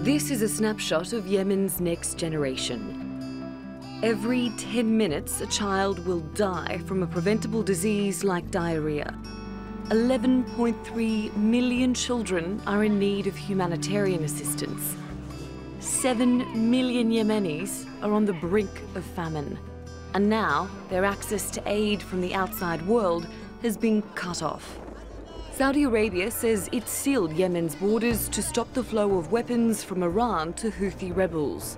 This is a snapshot of Yemen's next generation. Every 10 minutes, a child will die from a preventable disease like diarrhea. 11.3 million children are in need of humanitarian assistance. 7 million Yemenis are on the brink of famine. And now their access to aid from the outside world has been cut off. Saudi Arabia says it sealed Yemen's borders to stop the flow of weapons from Iran to Houthi rebels.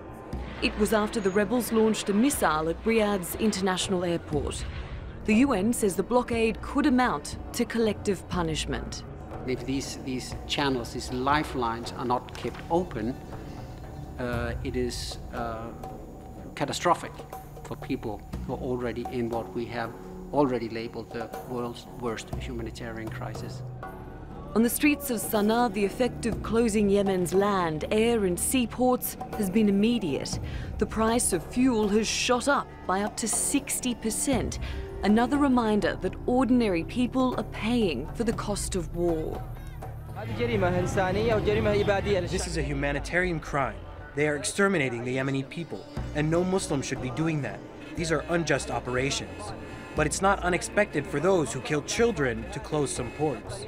It was after the rebels launched a missile at Riyadh's international airport. The UN says the blockade could amount to collective punishment. If these channels, these lifelines are not kept open, it is catastrophic for people who are already in what we have already labeled the world's worst humanitarian crisis. On the streets of Sana'a, the effect of closing Yemen's land, air and seaports has been immediate. The price of fuel has shot up by up to 60%. Another reminder that ordinary people are paying for the cost of war. This is a humanitarian crime. They are exterminating the Yemeni people, and no Muslim should be doing that. These are unjust operations. But it's not unexpected for those who kill children to close some ports.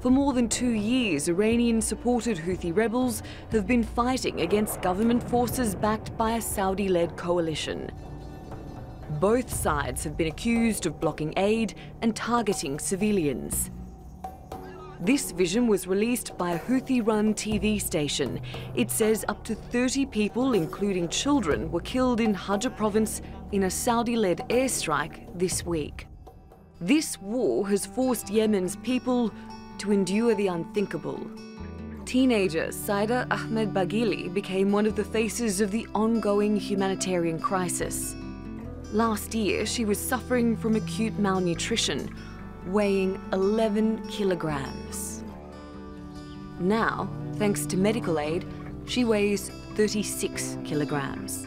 For more than 2 years, Iranian-supported Houthi rebels have been fighting against government forces backed by a Saudi-led coalition. Both sides have been accused of blocking aid and targeting civilians. This vision was released by a Houthi-run TV station. It says up to 30 people, including children, were killed in Hajj province in a Saudi-led airstrike this week. This war has forced Yemen's people to endure the unthinkable. Teenager Saida Ahmed Baghili became one of the faces of the ongoing humanitarian crisis. Last year, she was suffering from acute malnutrition, weighing 11 kilograms. Now, thanks to medical aid, she weighs 36 kilograms.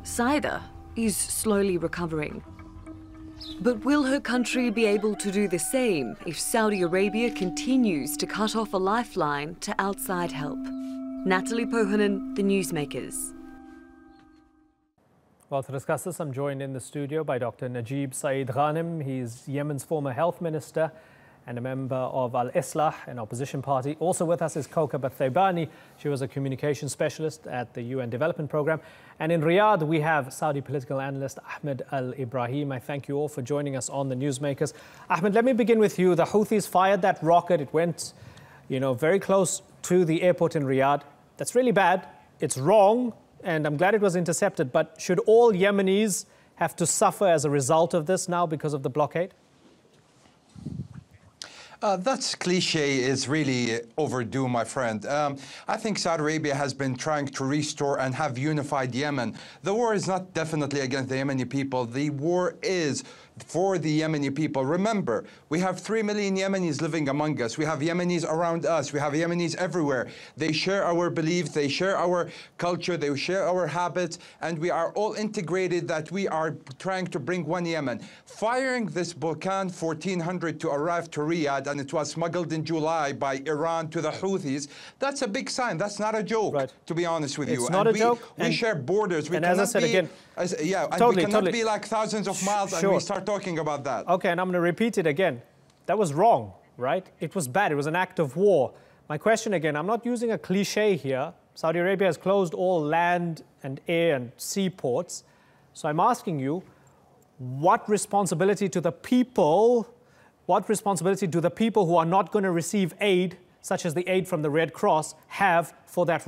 Saida is slowly recovering. But will her country be able to do the same if Saudi Arabia continues to cut off a lifeline to outside help? Natalie Pohanen, The Newsmakers. Well, to discuss this, I'm joined in the studio by Dr. Najib Saeed Ghanem. He's Yemen's former health minister and a member of Al-Islah, an opposition party. Also with us is Kawkab Al-Thaibani. She was a communication specialist at the UN Development Programme. And in Riyadh, we have Saudi political analyst Ahmed Al-Ibrahim. I thank you all for joining us on The Newsmakers. Ahmed, let me begin with you. The Houthis fired that rocket. It went, very close to the airport in Riyadh. That's really bad. It's wrong. And I'm glad it was intercepted. But should all Yemenis have to suffer as a result of this now because of the blockade? That cliche is really overdue, my friend. I think Saudi Arabia has been trying to restore and have unified Yemen. The war is not definitely against the Yemeni people. The war is for the Yemeni people. Remember, we have 3 million Yemenis living among us. We have Yemenis around us. We have Yemenis everywhere. They share our beliefs. They share our culture. They share our habits. And we are all integrated that we are trying to bring one Yemen. Firing this Balkan 1400 to arrive to Riyadh, and it was smuggled in July by Iran to the Houthis, that's a big sign. That's not a joke, right, to be honest with you. It's not a joke. We share borders. We and as I said again, we cannot be like thousands of miles and we start talking about that. Okay, and I'm going to repeat it again. That was wrong, right? It was bad. It was an act of war. My question again, I'm not using a cliche here. Saudi Arabia has closed all land and air and seaports. So I'm asking you, what responsibility to the people, what responsibility do the people who are not going to receive aid, such as the aid from the Red Cross, have for that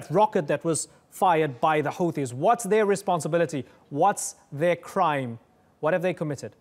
rocket that was fired by the Houthis? What's their responsibility? What's their crime? What have they committed?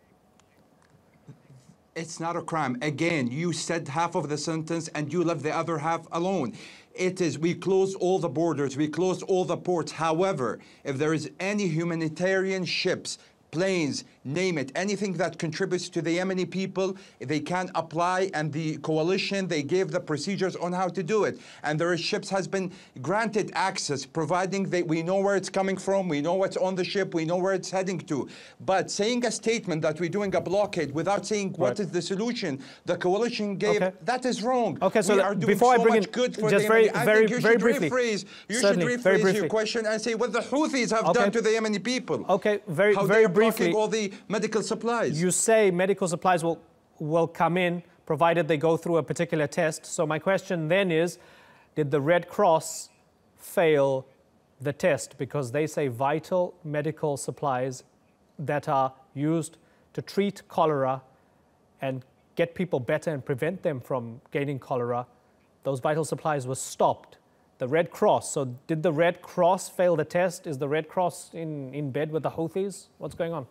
It's not a crime. Again, you said half of the sentence and you left the other half alone. It is, we closed all the borders, we closed all the ports. However, if there is any humanitarian ships planes, name it, anything that contributes to the Yemeni people, they can apply, and the coalition, they gave the procedures on how to do it. And their ships has been granted access, providing that we know where it's coming from, we know what's on the ship, we know where it's heading to. But saying a statement that we're doing a blockade without saying what is the solution the coalition gave, that is wrong. Okay, so we are doing before so I bring much good for just the very, Yemeni. very, you very should briefly. rephrase your question and say what the Houthis have done to the Yemeni people. Okay, very how very they are briefly. All the medical supplies. You say medical supplies will come in provided they go through a particular test. So my question then is, did the Red Cross fail the test? Because they say vital medical supplies that are used to treat cholera and get people better and prevent them from gaining cholera, those vital supplies were stopped. The Red Cross, so did the Red Cross fail the test? Is the Red Cross in bed with the Houthis? What's going on?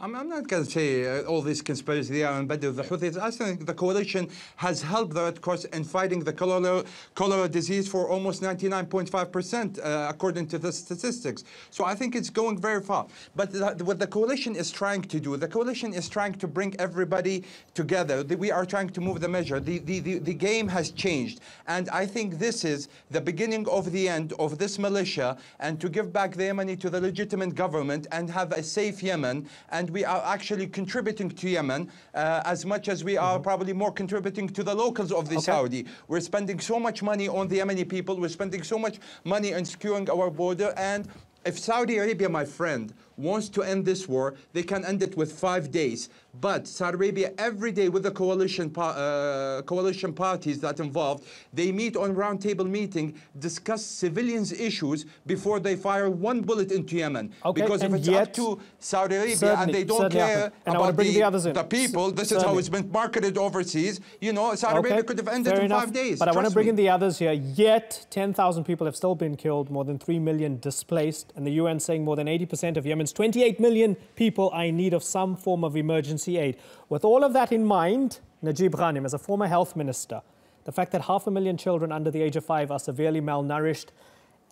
I'm not going to say all these conspiracies are in bed with the Houthis. I think the coalition has helped the Red Cross in fighting the cholera disease for almost 99.5%, according to the statistics. So I think it's going very far. But what the coalition is trying to do, the coalition is trying to bring everybody together. We are trying to move the measure. The game has changed. And I think this is the beginning of the end of this militia, and to give back the Yemeni to the legitimate government and have a safe Yemen. And we are actually contributing to Yemen as much as we are probably more contributing to the locals of the Saudi. We're spending so much money on the Yemeni people. We're spending so much money on securing our border. And if Saudi Arabia, my friend, wants to end this war, they can end it with 5 days. But Saudi Arabia, every day with the coalition parties that involved, they meet on roundtable meeting, discuss civilians' issues before they fire one bullet into Yemen. Because if it's up to Saudi Arabia and they don't care about the people, this is how it's been marketed overseas, you know, Saudi Arabia could have ended in 5 days. But I want to bring in the others here. Yet 10,000 people have still been killed, more than 3 million displaced, and the UN saying more than 80% of Yemen's 28 million people are in need of some form of emergency aid. With all of that in mind, Najib Ghanem, as a former health minister, the fact that 500,000 children under the age of 5 are severely malnourished,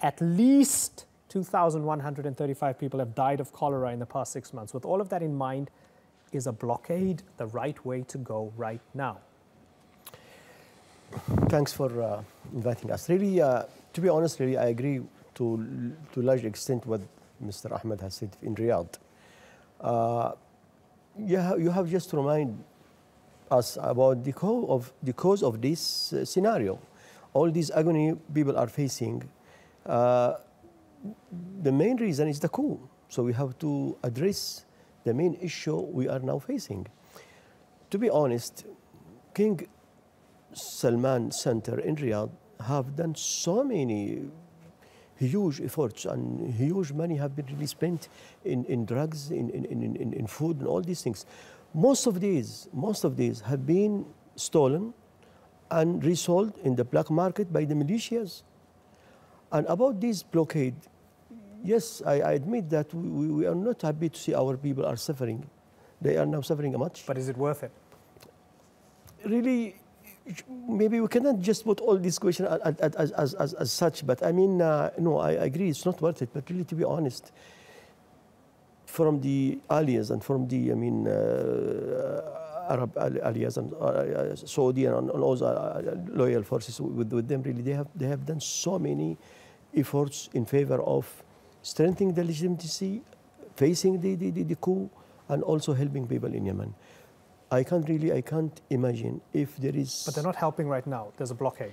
at least 2,135 people have died of cholera in the past 6 months. With all of that in mind, is a blockade the right way to go right now? Thanks for inviting us. Really, to be honest, really, I agree to a large extent what Mr. Ahmed has said in Riyadh. You have just to remind us about the cause of this scenario. All this agony people are facing, the main reason is the coup. So we have to address the main issue we are now facing. To be honest, King Salman Center in Riyadh have done so many huge efforts, and huge money have been really spent in drugs, in food, and all these things. Most of these have been stolen and resold in the black market by the militias. And about this blockade, yes, I admit that we are not happy to see our people are suffering. They are now suffering much. But is it worth it? Really, maybe we cannot just put all these questions as such, but I mean, no, I agree, it's not worth it. But really, to be honest, from the allies and from the, I mean, Arab allies and Saudi and all those loyal forces with them, really, they have done so many efforts in favor of strengthening the legitimacy, facing the coup, and also helping people in Yemen. I can't imagine if there is... But they're not helping right now. There's a blockade.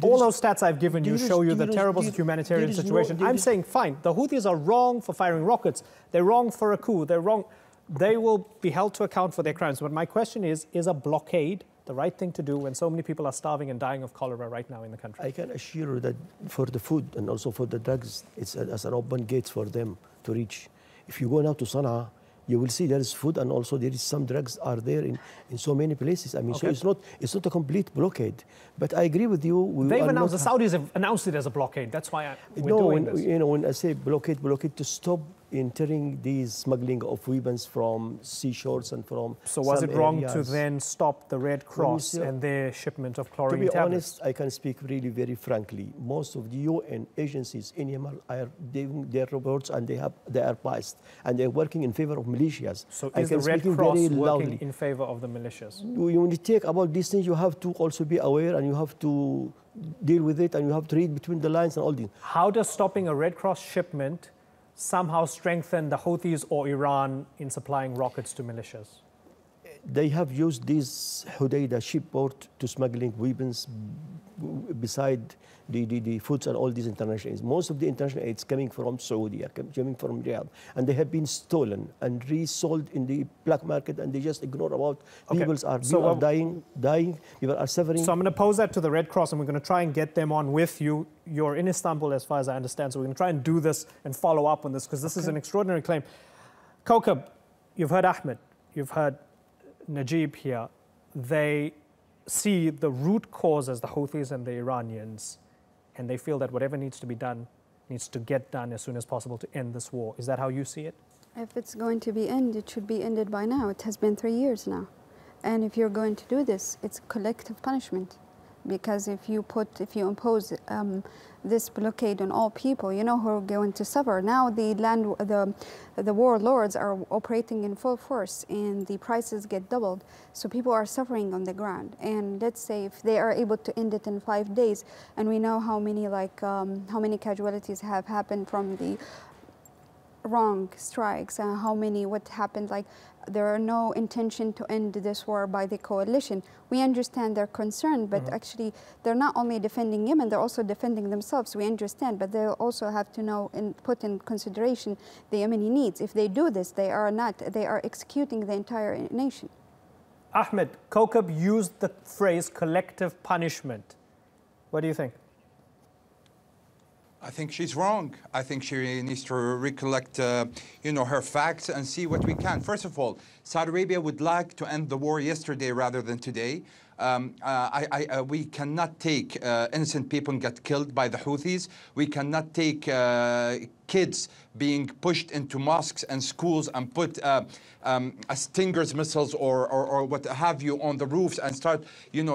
All those stats I've given you show you the terrible humanitarian situation. I'm saying, fine, the Houthis are wrong for firing rockets. They're wrong for a coup. They're wrong. They will be held to account for their crimes. But my question is a blockade the right thing to do when so many people are starving and dying of cholera right now in the country? I can assure you that for the food and also for the drugs, it's as an open gate for them to reach. If you go now to Sana'a, you will see there is food and also there is some drugs are there in so many places. I mean, so it's not a complete blockade. But I agree with you. They've announced, the Saudis have announced it as a blockade. That's why we're doing this. You know, when I say blockade to stop entering these smuggling of weapons from seashores and from So was some it wrong areas. to then stop the Red Cross and their shipment of chlorine To be tablets? honest, I can speak really very frankly. Most of the UN agencies in Yemen are doing their reports and they are biased and they're working in favor of militias. So I is the can Red speak Cross very working loudly. in favor of the militias? When you take about these things, you have to also be aware and you have to deal with it and you have to read between the lines and all this. How does stopping a Red Cross shipment somehow strengthen the Houthis or Iran in supplying rockets to militias? They have used this Hudaydah shipport to smuggling weapons beside the foods and all these international aids. Most of the international aids coming from Saudi, coming from Riyadh, and they have been stolen and resold in the black market, and they just ignore about people are dying, people are suffering. So I'm going to pose that to the Red Cross, and we're going to try and get them on with you. You're in Istanbul, as far as I understand, so we're going to try and do this and follow up on this, because this is an extraordinary claim. Kaukab, you've heard Ahmed, you've heard Najib here. They see the root cause as the Houthis and the Iranians, and they feel that whatever needs to be done needs to get done as soon as possible to end this war. Is that how you see it? If it's going to be ended, it should be ended by now. It has been 3 years now. And if you're going to do this, it's collective punishment. Because if you impose this blockade on all people, you know who are going to suffer. Now the warlords are operating in full force and the prices get doubled. So people are suffering on the ground. And let's say if they are able to end it in 5 days, and we know how many casualties have happened from the wrong strikes, what happened, there are no intention to end this war by the coalition. We understand their concern, but actually they're not only defending Yemen, they're also defending themselves. We understand, but they also have to know and put in consideration the Yemeni needs. If they do this, they are executing the entire nation. Ahmed, Kaukab used the phrase collective punishment. What do you think? I think she's wrong. I think she needs to recollect, her facts and see what we can. First of all, Saudi Arabia would like to end the war yesterday rather than today. We cannot take innocent people get killed by the Houthis. We cannot take kids being pushed into mosques and schools and put Stinger's missiles or what have you on the roofs and start,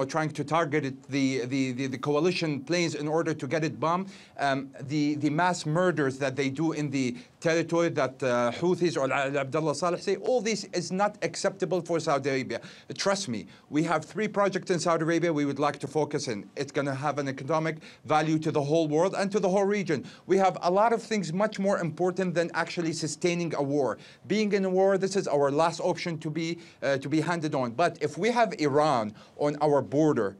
trying to target the coalition planes in order to get it bombed. The mass murders that they do in the territory that Houthis or Abdullah Saleh say, all this is not acceptable for Saudi Arabia. Trust me, we have 3 projects in Saudi Arabia we would like to focus in. It's going to have an economic value to the whole world and to the whole region. We have a lot of things much more important than actually sustaining a war. Being in a war, this is our last option to be handed on. But if we have Iran on our border,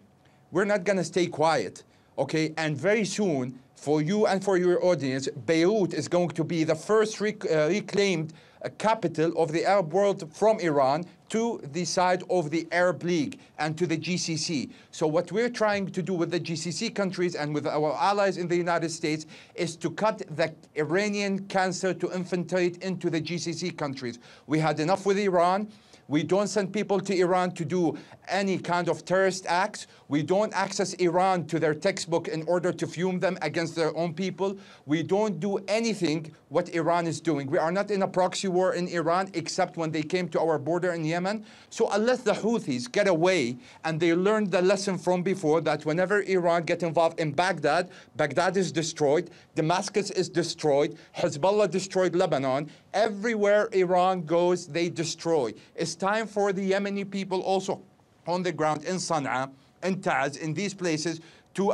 we're not going to stay quiet, okay? And very soon, for you and for your audience, Beirut is going to be the first reclaimed capital of the Arab world from Iran to the side of the Arab League and to the GCC. So what we're trying to do with the GCC countries and with our allies in the United States is to cut the Iranian cancer to infiltrate into the GCC countries. We had enough with Iran. We don't send people to Iran to do any kind of terrorist acts. We don't access Iran to their textbook in order to fume them against their own people. We don't do anything what Iran is doing. We are not in a proxy war in Iran except when they came to our border in Yemen. So unless the Houthis get away and they learned the lesson from before that whenever Iran get involved in Baghdad, Baghdad is destroyed, Damascus is destroyed, Hezbollah destroyed Lebanon. Everywhere Iran goes, they destroy. It's time for the Yemeni people also on the ground in Sana'a, in Taz, in these places to,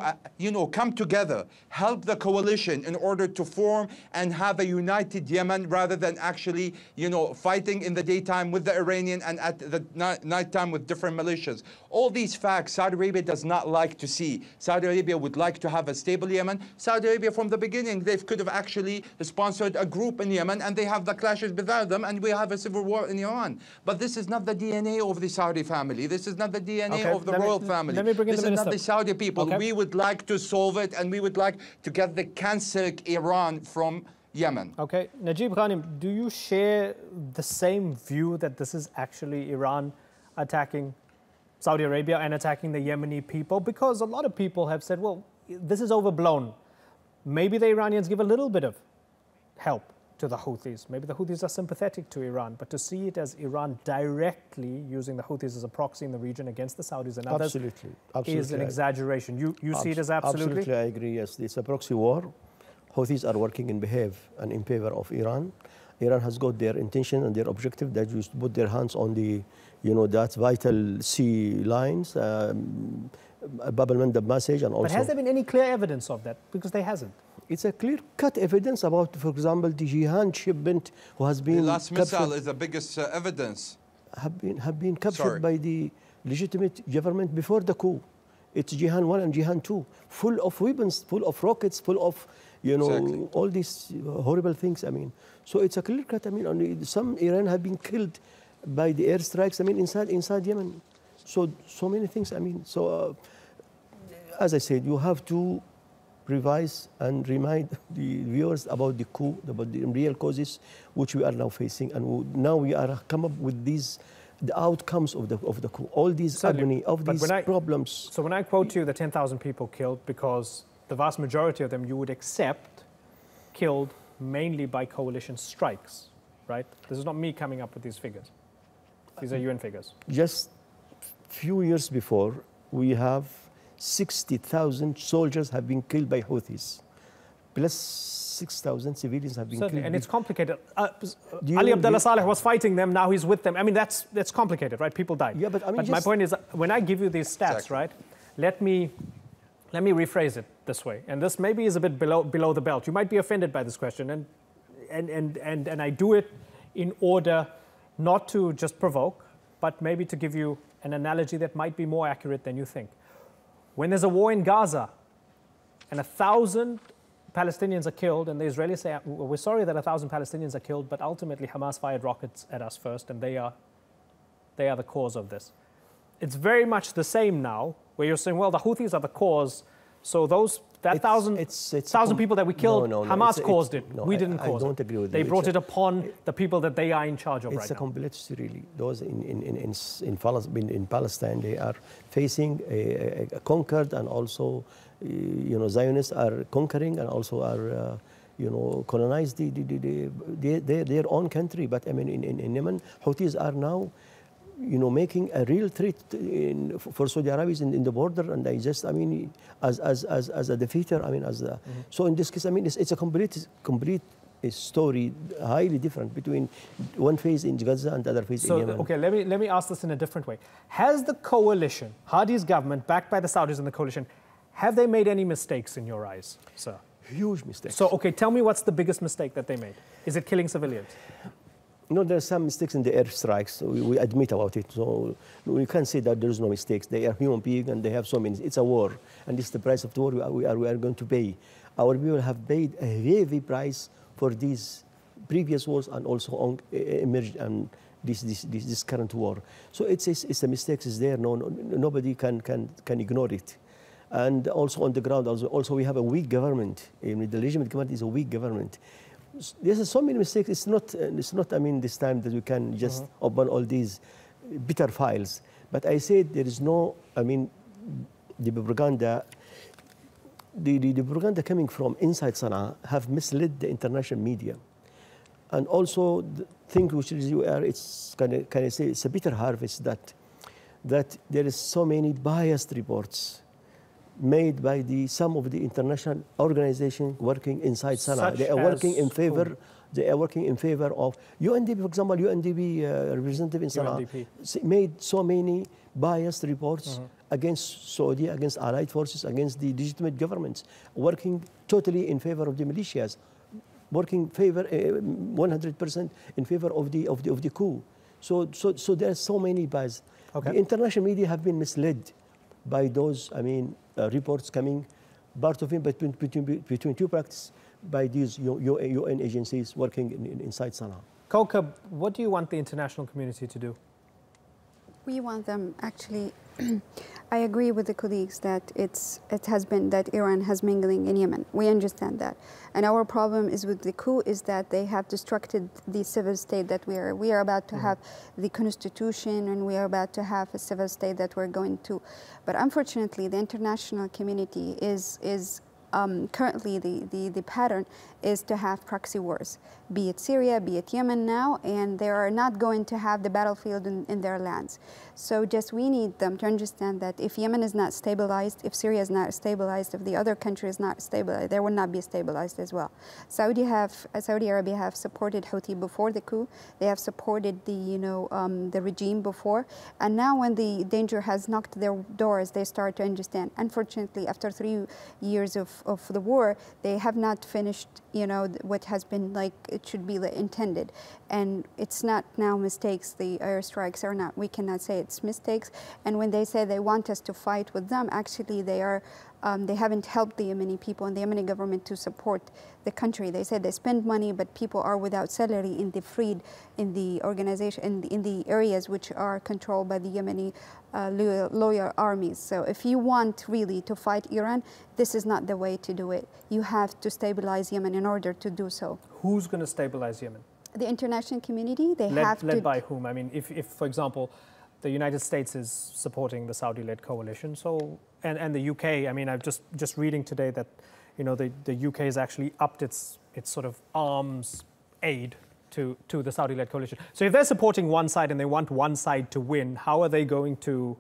come together, help the coalition in order to form and have a united Yemen rather than actually, fighting in the daytime with the Iranian and at the nighttime with different militias. All these facts Saudi Arabia does not like to see. Saudi Arabia would like to have a stable Yemen. Saudi Arabia from the beginning, they could have actually sponsored a group in Yemen and they have the clashes without them and we have a civil war in Iran. But this is not the DNA of the Saudi family. This is not the DNA of the royal family. Let me bring in this the is not the Saudi people. Okay. We would like to solve it and we would like to get the cancer Iran from Yemen. Okay, Najib Ghanim, do you share the same view that this is actually Iran attacking Saudi Arabia and attacking the Yemeni people? Because a lot of people have said, well, this is overblown. Maybe the Iranians give a little bit of help to the Houthis. Maybe the Houthis are sympathetic to Iran, but to see it as Iran directly using the Houthis as a proxy in the region against the Saudis and others is an exaggeration. You see it as absolutely? Absolutely, I agree, yes. It's a proxy war. Houthis are working in favor of Iran. Iran has got their intention and their objective that is to put their hands on the, that vital sea lines, Bab-el-Mandab message, and also. But has there been any clear evidence of that? Because there hasn't. It's a clear-cut evidence about, for example, the Jihan shipment who has been the last missile is the biggest evidence. Have been captured by the legitimate government before the coup. It's Jihan 1 and Jihan 2, full of weapons, full of rockets, full of, all these horrible things. I mean, so it's a clear-cut. I mean, only some Iran have been killed by the airstrikes. I mean, inside Yemen. So many things. I mean, as I said, you have to revise and remind the viewers about the coup, about the real causes which we are now facing, and now we are come up with the outcomes of the coup, all these agony of these problems. So when I quote you the 10,000 people killed, because the vast majority of them you would accept killed mainly by coalition strikes, right? This is not me coming up with these figures. These are UN figures. Just few years before, we have 60,000 soldiers have been killed by Houthis, plus 6,000 civilians have been killed. And it's complicated. Ali Abdullah Saleh was fighting them, now he's with them. I mean, that's complicated, right? People died. Yeah, but I mean, my point is, when I give you these stats, right, let me rephrase it this way. And this maybe is a bit below the belt. You might be offended by this question, and I do it in order not to just provoke, but maybe to give you an analogy that might be more accurate than you think. When there's a war in Gaza and 1,000 Palestinians are killed, and the Israelis say, we're sorry that 1,000 Palestinians are killed, but ultimately Hamas fired rockets at us first, and they are the cause of this. It's very much the same now, where you're saying, well, the Houthis are the cause, so that 1,000 people that we killed, Hamas caused it. We didn't cause it. I don't agree with They brought it upon the people that they are in charge of right now. It's a complexity, really. Those in Palestine, they are facing a conquered, and also, Zionists are conquering and also are, colonized their own country. But I mean, in Yemen, Houthis are now, making a real threat for Saudi Arabia in the border, and as a defeater, so in this case, it's a complete story, highly different between one phase in Gaza and the other phase in Yemen. Okay, let me ask this in a different way. Has the coalition, Hadi's government, backed by the Saudis and the coalition, have they made any mistakes in your eyes, sir? Huge mistakes. So, okay, tell me what's the biggest mistake that they made? Is it killing civilians? No, there are some mistakes in the airstrikes. We admit about it. So we can't say that there is no mistakes. They are human beings and they have so many. It's a war, and this is the price of the war we are going to pay. Our people have paid a heavy price for these previous wars and also emerged and this current war. So it's a mistake is there. Nobody can ignore it. And also on the ground, also we have a weak government. The legitimate government is a weak government. There's so many mistakes. It's not. This time that we can just open all these bitter files. But I said there is no. The propaganda. The propaganda coming from inside Sana'a have misled the international media, and also the thing which is it's can I say it's a bitter harvest that there is so many biased reports made by some of the international organizations working inside Sana'a. They are working in favor. They are working in favor of UNDP, for example. UNDP representative in Sana'a made so many biased reports against Saudi, against allied forces, against the legitimate governments, working totally in favor of the militias, working 100% in favor of the coup. So there are so many bias. Okay. The international media have been misled by those, reports coming, part of it between two practices by these UN agencies working inside Sana'a. Kaukab, what do you want the international community to do? We want them actually. I agree with the colleagues that it has been that Iran has mingling in Yemen. We understand that, and our problem is with the coup is that they have destructed the civil state that we are about to have the constitution, and we are about to have a civil state that we're going to. But unfortunately, the international community is currently the pattern is to have proxy wars, be it Syria, be it Yemen now, and they are not going to have the battlefield in their lands. So just we need them to understand that if Yemen is not stabilized, if Syria is not stabilized, if the other country is not stabilized, they will not be stabilized as well. Saudi Arabia have supported Houthi before the coup. They have supported the regime before, and now when the danger has knocked their doors, they start to understand. Unfortunately, after 3 years of the war, they have not finished what has been like it should be intended, and it's not now mistakes. The airstrikes are not. We cannot say it's mistakes. And when they say they want us to fight with them, actually they are. They haven't helped the Yemeni people and the Yemeni government to support the country. They said they spend money, but people are without salary in the organization, in the areas which are controlled by the Yemeni loyal armies. So if you want really to fight Iran, this is not the way to do it. You have to stabilize Yemen in order to do so. Who's going to stabilize Yemen? The international community. They have to. Led by whom? I mean, if for example, the United States is supporting the Saudi-led coalition, so and the UK. I mean, I've just reading today that the UK has actually upped its sort of arms aid to the Saudi-led coalition. So if they're supporting one side and they want one side to win, how are they going to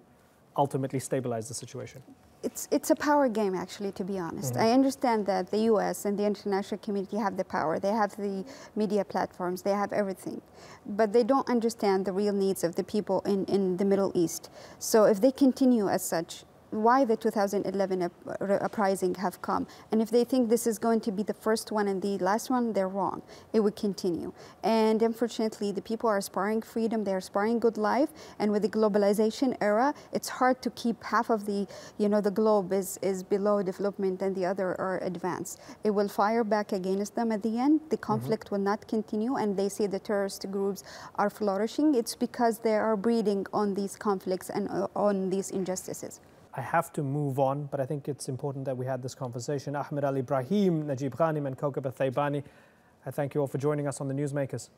ultimately stabilize the situation? It's a power game, actually, to be honest. I understand that the US and the international community have the power. They have the media platforms. They have everything. But they don't understand the real needs of the people in the Middle East. So if they continue as such, why the 2011 uprising have come. And if they think this is going to be the first one and the last one, they're wrong. It would continue. And unfortunately, the people are aspiring freedom, they're aspiring good life. And with the globalization era, it's hard to keep half of the globe is below development and the other are advanced. It will fire back against them at the end. The conflict will not continue, and they see the terrorist groups are flourishing. It's because they are breeding on these conflicts and on these injustices. I have to move on, but I think it's important that we had this conversation. Ahmed Al Ibrahim, Najib Ghanem, and Kaukab Al Thaibani, I thank you all for joining us on the Newsmakers.